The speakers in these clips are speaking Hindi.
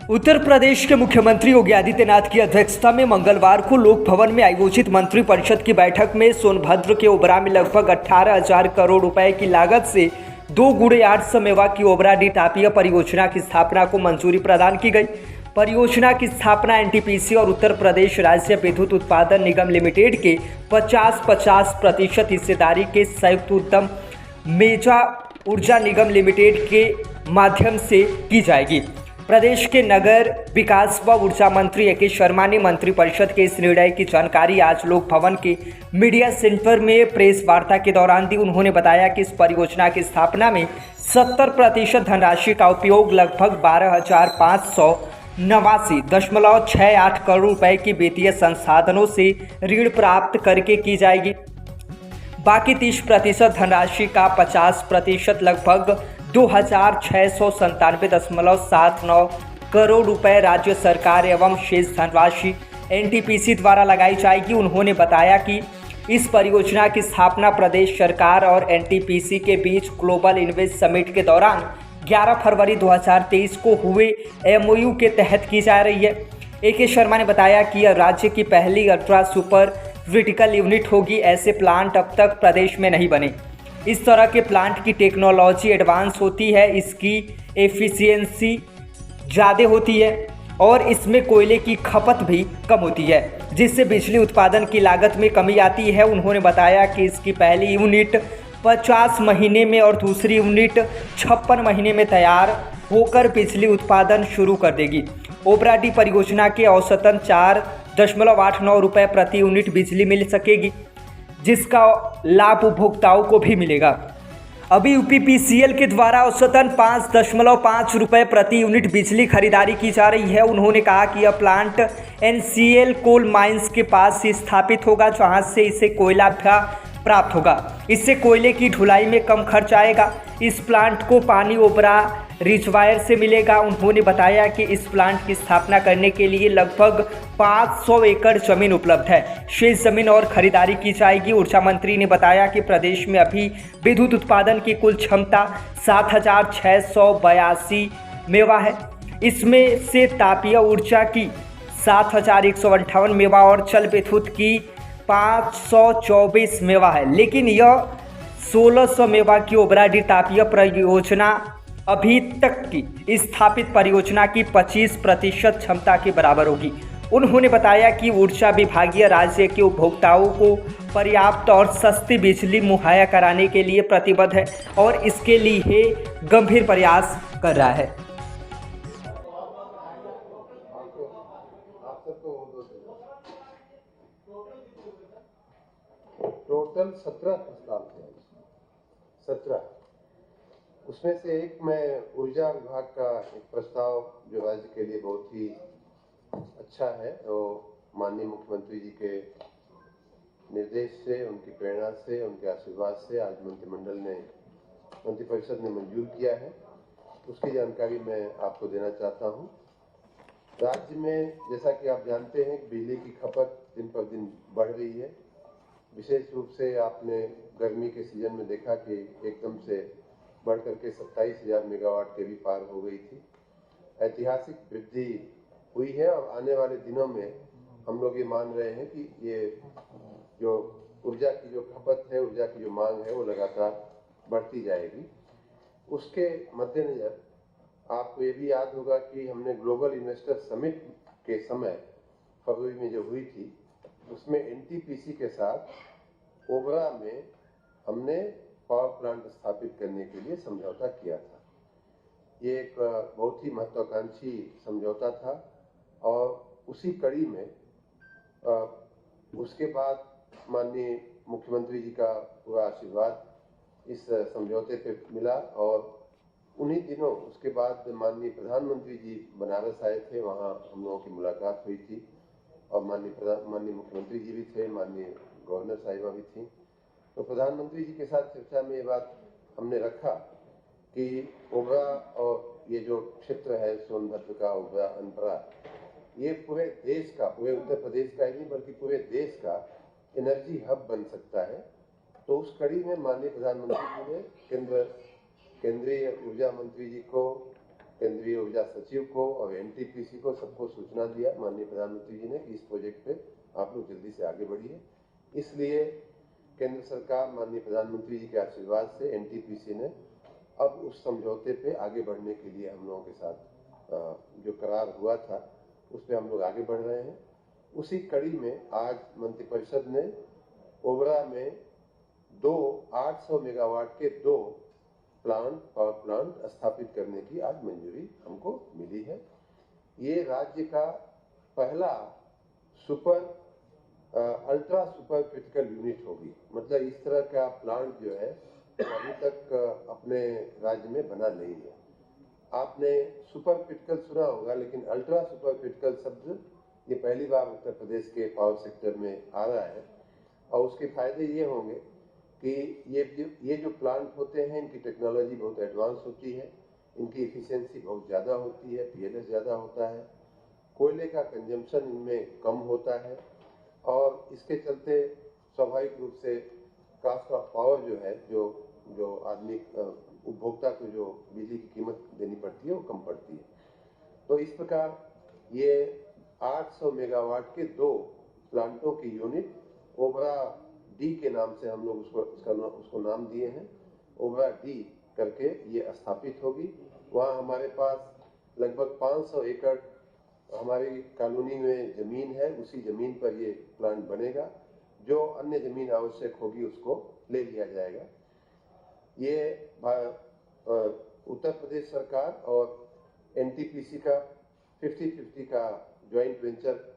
उत्तर प्रदेश के मुख्यमंत्री योगी आदित्यनाथ की अध्यक्षता में मंगलवार को लोक भवन में आयोजित मंत्रिपरिषद की बैठक में सोनभद्र के ओबरा में लगभग 18,000 करोड़ रुपए की लागत से 2x800 मेगावाट की ओबरा डी तापीय परियोजना की स्थापना को मंजूरी प्रदान की गई। परियोजना की स्थापना एनटीपीसी और उत्तर प्रदेश राज्य विद्युत उत्पादन निगम लिमिटेड के 50-50% हिस्सेदारी के संयुक्त उद्यम मेजा ऊर्जा निगम लिमिटेड के माध्यम से की जाएगी। प्रदेश के नगर विकास व ऊर्जा मंत्री ए.के. शर्मा ने मंत्रिपरिषद के इस निर्णय की जानकारी आज लोक भवन के मीडिया सेंटर में प्रेस वार्ता के दौरान दी। उन्होंने बताया कि इस परियोजना की स्थापना में 70% धनराशि का उपयोग लगभग 12,589.68 करोड़ रुपए की वित्तीय संसाधनों से ऋण प्राप्त करके की जाएगी। बाकी 30% धनराशि का 50% लगभग 2,697.79 करोड़ रुपए राज्य सरकार एवं शेष धनराशि एनटीपीसी द्वारा लगाई जाएगी। उन्होंने बताया कि इस परियोजना की स्थापना प्रदेश सरकार और एनटीपीसी के बीच ग्लोबल इन्वेस्ट समिट के दौरान 11 फरवरी 2023 को हुए एमओयू के तहत की जा रही है। ए.के. शर्मा ने बताया कि यह राज्य की पहली अल्ट्रा सुपर क्रिटिकल यूनिट होगी। ऐसे प्लांट अब तक प्रदेश में नहीं बने। इस तरह के प्लांट की टेक्नोलॉजी एडवांस होती है, इसकी एफिशिएंसी ज़्यादा होती है और इसमें कोयले की खपत भी कम होती है, जिससे बिजली उत्पादन की लागत में कमी आती है। उन्होंने बताया कि इसकी पहली यूनिट 50 महीने में और दूसरी यूनिट 56 महीने में तैयार होकर बिजली उत्पादन शुरू कर देगी। ओबरा डी परियोजना के औसतन 4.89 रुपये प्रति यूनिट बिजली मिल सकेगी, जिसका लाभ उपभोक्ताओं को भी मिलेगा। अभी यूपीपीसीएल के द्वारा औसतन 5.5 रुपये प्रति यूनिट बिजली खरीदारी की जा रही है। उन्होंने कहा कि यह प्लांट एनसीएल कोल माइंस के पास ही स्थापित होगा, जहां से इसे कोयला प्राप्त होगा। इससे कोयले की ढुलाई में कम खर्च आएगा। इस प्लांट को पानी ओबरा रिजर्वायर से मिलेगा। उन्होंने बताया कि इस प्लांट की स्थापना करने के लिए लगभग 500 एकड़ जमीन उपलब्ध है। शेष जमीन और खरीदारी की जाएगी। ऊर्जा मंत्री ने बताया कि प्रदेश में अभी विद्युत उत्पादन की कुल क्षमता 7,682 मेवा है। इसमें से तापीय ऊर्जा की 7,158 मेवा और जल विद्युत की 524 मेवा है, लेकिन यह 1600 मेवा की ओबरा डी तापीय परियोजना अभी तक की स्थापित परियोजना की 25% क्षमता के बराबर होगी। उन्होंने बताया कि ऊर्जा विभागीय राज्य के उपभोक्ताओं को पर्याप्त और सस्ती बिजली मुहैया कराने के लिए प्रतिबद्ध है और इसके लिए गंभीर प्रयास कर रहा है। टोटल 17 प्रस्ताव थे, 17। उसमें से एक मैं ऊर्जा विभाग का एक प्रस्ताव जो राज्य के लिए बहुत ही अच्छा है, तो माननीय मुख्यमंत्री जी के निर्देश से, उनकी प्रेरणा से, उनके आशीर्वाद से आज मंत्रिपरिषद ने मंजूर किया है। उसकी जानकारी मैं आपको देना चाहता हूं। राज्य में जैसा कि आप जानते हैं बिजली की खपत दिन पर दिन बढ़ रही है। विशेष रूप से आपने गर्मी के सीजन में देखा कि एकदम से बढ़ करके 27,000 मेगावाट के भी पार हो गई थी। ऐतिहासिक वृद्धि हुई है और आने वाले दिनों में हम लोग ये मान रहे हैं कि ये जो ऊर्जा की जो खपत है, ऊर्जा की जो मांग है, वो लगातार बढ़ती जाएगी। उसके मद्देनजर आपको ये भी याद होगा कि हमने ग्लोबल इन्वेस्टर समिट के समय फरवरी में जो हुई थी, उसमें एनटीपीसी के साथ ओबरा में हमने पावर प्लांट स्थापित करने के लिए समझौता किया था। ये एक बहुत ही महत्वाकांक्षी समझौता था और उसी कड़ी में उसके बाद माननीय मुख्यमंत्री जी का पूरा आशीर्वाद इस समझौते पे मिला और उन्हीं दिनों उसके बाद माननीय प्रधानमंत्री जी बनारस आए थे। वहाँ हम लोगों की मुलाकात हुई थी और माननीय मुख्यमंत्री जी भी थे, माननीय गवर्नर साहिबा भी थी। तो प्रधानमंत्री जी के साथ चर्चा में ये बात हमने रखा कि ओबरा और ये जो क्षेत्र है सोनभद्र का ओबरा अनपरा, ये पूरे देश का, पूरे उत्तर प्रदेश का ही नहीं बल्कि पूरे देश का एनर्जी हब बन सकता है। तो उस कड़ी में माननीय प्रधानमंत्री जी ने केंद्रीय ऊर्जा मंत्री जी को केंद्रीय ऊर्जा सचिव को और एनटीपीसी को सबको सूचना दिया माननीय प्रधानमंत्री जी ने कि इस प्रोजेक्ट पे आप लोग जल्दी से आगे बढ़िए। इसलिए केंद्र सरकार माननीय प्रधानमंत्री जी के आशीर्वाद से एनटीपीसी ने अब उस समझौते पे आगे बढ़ने के लिए हम लोगों के साथ जो करार हुआ था उस पर हम लोग आगे बढ़ रहे हैं। उसी कड़ी में आज मंत्रिपरिषद ने ओबरा में 800 मेगावाट के 2 पावर प्लांट स्थापित करने की आज मंजूरी हमको मिली है। ये राज्य का पहला अल्ट्रा सुपर क्रिटिकल यूनिट होगी। मतलब इस तरह का प्लांट जो है अभी तक अपने राज्य में बना नहीं है। आपने सुपर क्रिटिकल सुना होगा, लेकिन अल्ट्रा सुपर क्रिटिकल शब्द ये पहली बार उत्तर प्रदेश के पावर सेक्टर में आ रहा है। और उसके फायदे ये होंगे कि ये जो प्लांट होते हैं इनकी टेक्नोलॉजी बहुत एडवांस होती है, इनकी इफिशियंसी बहुत ज़्यादा होती है, पीएलएस ज़्यादा होता है, कोयले का कंजम्पशन इनमें कम होता है और इसके चलते स्वाभाविक रूप से कास्ट ऑफ पावर जो है जो आदमी उपभोक्ता को जो बिजली की कीमत देनी पड़ती है वो कम पड़ती है। तो इस प्रकार ये 800 मेगावाट के 2 प्लांटों की यूनिट ओबरा डी के नाम से हम लोग उसको नाम दिए हैं। ओबरा डी करके ये स्थापित होगी। वहाँ हमारे पास लगभग 500 एकड़ हमारी कॉलोनी में जमीन है, उसी जमीन पर ये प्लांट बनेगा। जो अन्य जमीन आवश्यक होगी उसको ले लिया जाएगा। ये उत्तर प्रदेश सरकार और एनटीपीसी का 50-50 का ज्वाइंट वेंचर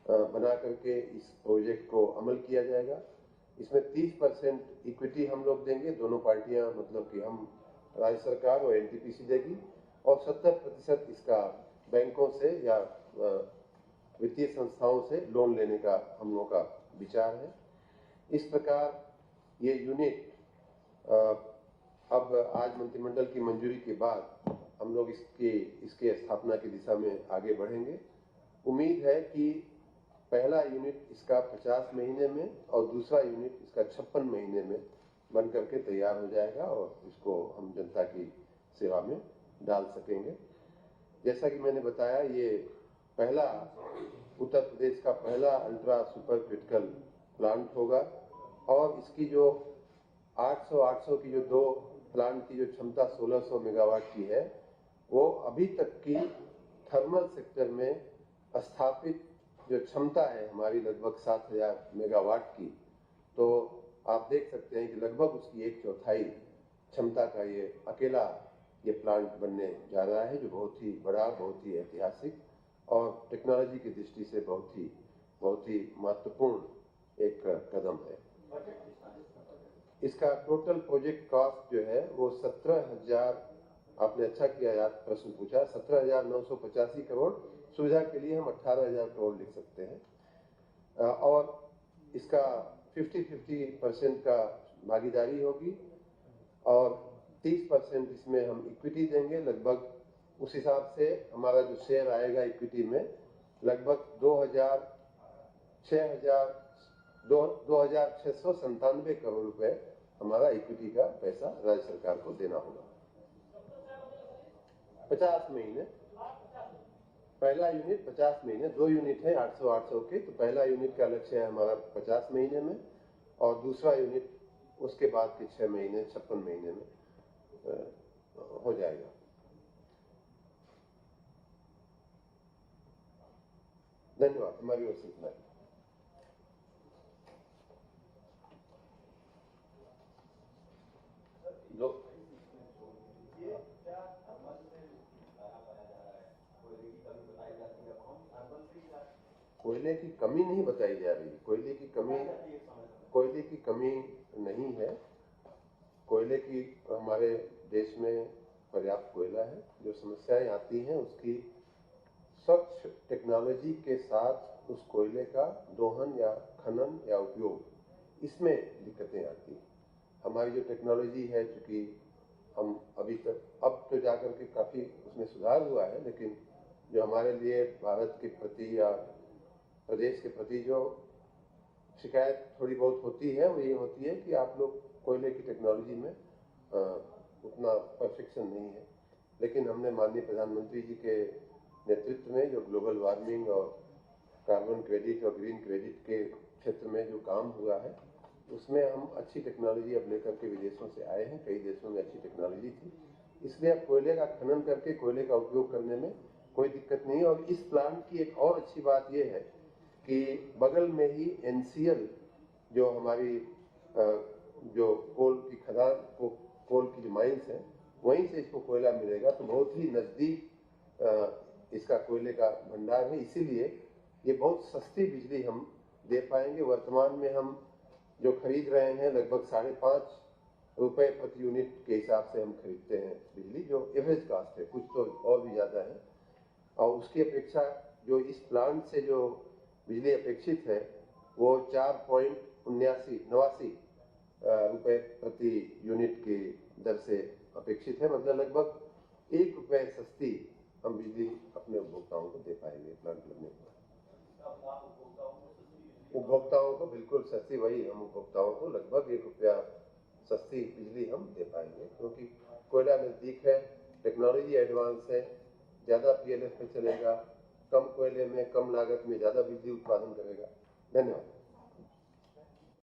बना करके इस प्रोजेक्ट को अमल किया जाएगा। इसमें 30% इक्विटी हम लोग देंगे, दोनों पार्टियां, मतलब कि हम राज्य सरकार और एनटीपीसी देगी, और 70% इसका बैंकों से या वित्तीय संस्थाओं से लोन लेने का हम लोगों का विचार है। इस प्रकार ये यूनिट अब आज मंत्रिमंडल की मंजूरी के बाद हम लोग इसके स्थापना की दिशा में आगे बढ़ेंगे। उम्मीद है कि पहला यूनिट इसका 50 महीने में और दूसरा यूनिट इसका 56 महीने में बन करके तैयार हो जाएगा और इसको हम जनता की सेवा में डाल सकेंगे। जैसा कि मैंने बताया, ये पहला उत्तर प्रदेश का पहला अल्ट्रा सुपर क्रिटिकल प्लांट होगा और इसकी जो 800 की जो 2 प्लांट की जो क्षमता 1600 मेगावाट की है, वो अभी तक की थर्मल सेक्टर में स्थापित जो क्षमता है हमारी लगभग 7000 मेगावाट की। तो आप देख सकते हैं कि लगभग उसकी 1/4 क्षमता का ये अकेला प्लांट बनने जा रहा है, जो बहुत ही बड़ा, बहुत ही ऐतिहासिक और टेक्नोलॉजी की दृष्टि से बहुत ही महत्वपूर्ण एक कदम है। इसका टोटल प्रोजेक्ट कॉस्ट जो है वो 17,000, आपने अच्छा किया याद प्रश्न पूछा, 17,985 करोड़। सुविधा के लिए हम 18,000 करोड़ लिख सकते हैं और इसका 50-50% का भागीदारी होगी और 30% इसमें हम इक्विटी देंगे। लगभग उस हिसाब से हमारा जो शेयर आएगा इक्विटी में लगभग 2,697 करोड़ रुपए हमारा इक्विटी का पैसा राज्य सरकार को देना होगा। 50 महीने, पहला यूनिट 50 महीने, 2 यूनिट है 800 के, तो पहला यूनिट का लक्ष्य है हमारा 50 महीने में और दूसरा यूनिट उसके बाद के 6 महीने 56 महीने में हो जाएगा। धन्यवाद। हमारी ओर से इतना ही। कोयले की कमी नहीं बताई जा रही। कोयले की कमी नहीं है। कोयले की हमारे देश में पर्याप्त कोयला है। जो समस्याएं आती हैं उसकी स्वच्छ टेक्नोलॉजी के साथ उस कोयले का दोहन या खनन या उपयोग, इसमें दिक्कतें आती हैं। हमारी जो टेक्नोलॉजी है, चूंकि हम अभी तक, अब तो जाकर के काफ़ी उसमें सुधार हुआ है, लेकिन जो हमारे लिए भारत के प्रति या प्रदेश के प्रति जो शिकायत थोड़ी बहुत होती है वो ये होती है कि आप लोग कोयले की टेक्नोलॉजी में उतना परफेक्शन नहीं है। लेकिन हमने माननीय प्रधानमंत्री जी के नेतृत्व में जो ग्लोबल वार्मिंग और कार्बन क्रेडिट और ग्रीन क्रेडिट के क्षेत्र में जो काम हुआ है, उसमें हम अच्छी टेक्नोलॉजी अब लेकर के विदेशों से आए हैं। कई देशों में अच्छी टेक्नोलॉजी थी, इसलिए अब कोयले का खनन करके कोयले का उपयोग करने में कोई दिक्कत नहीं है। और इस प्लांट की एक और अच्छी बात यह है कि बगल में ही NCL जो हमारी जो कोल की खदान कोल की जो माइंस है, वहीं से इसको कोयला मिलेगा, तो बहुत ही नजदीक इसका कोयले का भंडार है। इसीलिए ये बहुत सस्ती बिजली हम दे पाएंगे। वर्तमान में हम जो खरीद रहे हैं लगभग 5.5 रुपए प्रति यूनिट के हिसाब से हम खरीदते हैं बिजली, जो एवरेज कास्ट है, कुछ तो और भी ज़्यादा है। और उसकी अपेक्षा जो इस प्लांट से जो बिजली अपेक्षित है वो 4.89 रुपए प्रति यूनिट की दर से अपेक्षित है। मतलब लगभग 1 रुपए सस्ती हम बिजली अपने उपभोक्ताओं को दे पाएंगे प्लांट लगने के बाद। उपभोक्ताओं को बिल्कुल सस्ती, वही हम उपभोक्ताओं को लगभग 1 रुपया सस्ती बिजली हम दे पाएंगे, क्योंकि कोयला नजदीक है, टेक्नोलॉजी एडवांस है, ज़्यादा PLF पे चलेगा, कम कोयले में कम लागत में ज़्यादा बिजली उत्पादन करेगा। धन्यवाद।